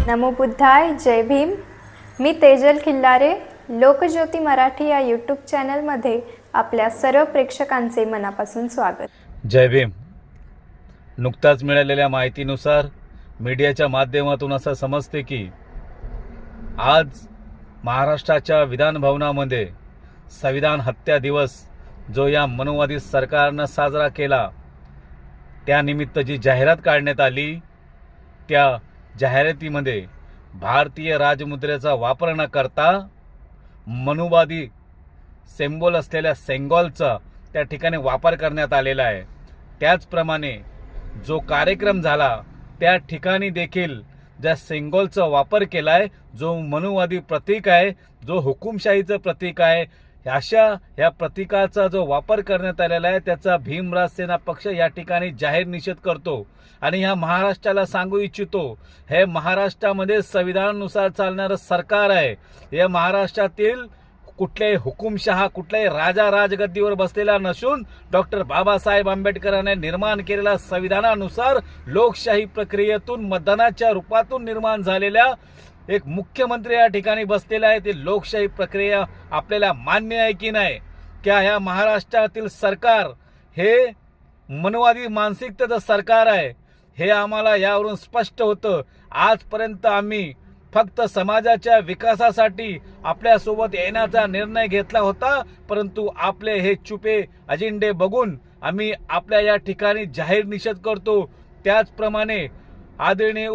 नमो बुद्धाय, जय भीम। मी तेजल खिल्लारे, लोकज्योती मराठी या यूट्यूब चॅनलमध्ये आपल्या सर्व प्रेक्षकांचे मनापासून स्वागत। जय भीम। नुकताच मिळालेल्या माहितीनुसार मीडियाच्या माध्यमातून असं समजते की आज महाराष्ट्राच्या विधान भवनामध्ये संविधान हत्या दिवस जो या मनुवादी सरकारनं साजरा केला त्यानिमित्त जी जाहिरात काढण्यात आली त्या जाहिरातीमध्ये भारतीय राजमुद्रेचा वापर न करता मनुवादी सिंबल असलेल्या सेंगॉलचा त्या ठिकाणी वापर करण्यात आलेला आहे। त्याचप्रमाणे जो कार्यक्रम झाला त्या ठिकाणी देखील ज्या सिंबलचा वापर केलाय जो मनुवादी प्रतीक आहे, जो हुकुमशाहीचं प्रतीक आहे, अशा या प्रतीकाचा जो वापर करण्यात आलेला आहे त्याचा भीमराव सेना पक्ष या ठिकाणी जाहीर निषेध करतो आणि ह्या महाराष्ट्राला सांगू इच्छितो, हे महाराष्ट्रामध्ये संविधानानुसार चालणारं सरकार आहे। या महाराष्ट्रातील कुठल्याही हुकुमशहा कुठल्याही राजा राजगद्दीवर बसलेला नसून डॉक्टर बाबासाहेब आंबेडकरांनी निर्माण केलेल्या संविधानानुसार लोकशाही प्रक्रियेतून मतदानाच्या रूपातून निर्माण झालेल्या एक मुख्यमंत्री या ठिकाणी बसलेला आहे। ते लोकशाही प्रक्रिया आपल्याला मान्य आहे की नाही? क्या ह्या महाराष्ट्रातील सरकार हे मनवादी मानसिकतेचं सरकार आहे हे आम्हाला यावरून स्पष्ट होतं। आजपर्यंत आम्ही फक्त समाजाच्या विकासासाठी आपल्यासोबत येण्याचा निर्णय घेतला होता, परंतु आपले हे चुपे अजेंडे बघून आम्ही आपल्या या ठिकाणी जाहीर निषेध करतो। त्याचप्रमाणे आदरणीय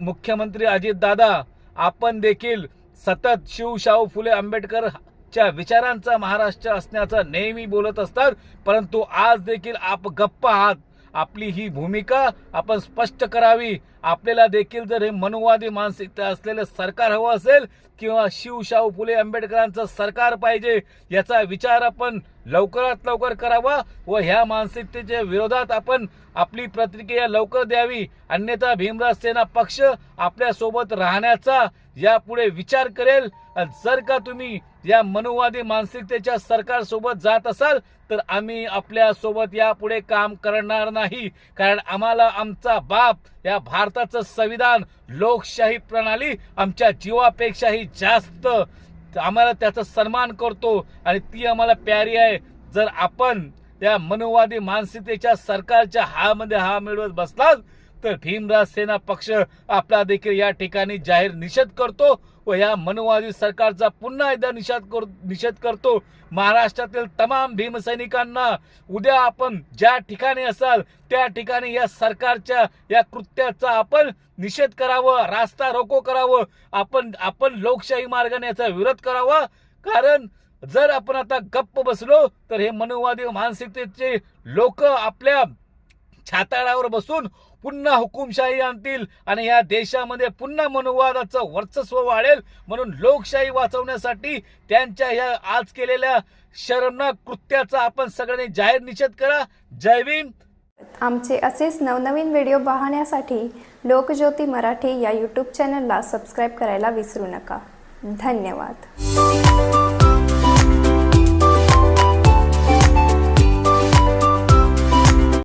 मुख्यमंत्री अजितदादा, आपण देखील सतत शाहू फुले आंबेडकरच्या विचारांचा महाराष्ट्र असण्याचा नेहमी बोलत असतात, परंतु आज देखील आप गप्प आहात। आपली ही भूमिका आपण स्पष्ट करावी। आपल्याला देखील जर हे मनुवादी मानसिकता असलेले सरकार हवं असेल किंवा शाहू फुले आंबेडकरांचं सरकार पाहिजे याचा विचार आपण लवकरात लवकर करावा व ह्या मानसिकतेच्या विरोधात आपण आपली प्रतिक्रिया लवकर द्यावी, अन्यथा भीमराव सेना पक्ष आपल्या सोबत राहण्याचा यापुढे विचार करेल। जर का तुम्ही या मनुवादी मानसिकतेच्या सरकार सोबत जात असाल तर आम्ही आपल्या सोबत यापुढे काम करणार नाही, कारण आम्हाला आमचा बाप या भारताचं संविधान लोकशाही प्रणाली आमच्या जीवापेक्षाही जास्त आम्हाला त्याचा सन्मान करतो आणि ती आम्हाला प्यारी आहे। जर आपण त्या मनुवादी मानसिकतेच्या सरकारच्या हामध्ये हा मिळवत बसलात तर भीमराव सेना पक्ष आपला देखील या ठिकाणी जाहीर निषेध करतो व या मनुवादी सरकारचा पुन्हा एकदा निषेध करतो। महाराष्ट्रातील तमाम भीमसैनिकांना उद्या आपण ज्या ठिकाणी असाल त्या ठिकाणी या सरकारच्या या कृत्याचा आपण निषेध करावं, रास्ता रोको करावं, आपण लोकशाही मार्गाने याचा विरोध करावा। कारण जर आपण आता गप्प बसलो तर हे मनुवादी मानसिकतेचे लोक आपल्या छाताडावर बसून पुन्हा हुकुमशाही आणतील आणि या देशामध्ये पुन्हा मनुवादाचं वर्चस्व वाढेल। म्हणून लोकशाही वाचवण्यासाठी त्यांच्या या आज केलेल्या शरमनाक कृत्याचा आपण सगळ्यांनी जाहीर निषेध करा। जय भीम। आमचे असेच नवनवीन व्हिडिओ पाहण्यासाठी लोकज्योती मराठी या यूट्यूब चॅनलला सबस्क्राईब करायला विसरू नका। धन्यवाद।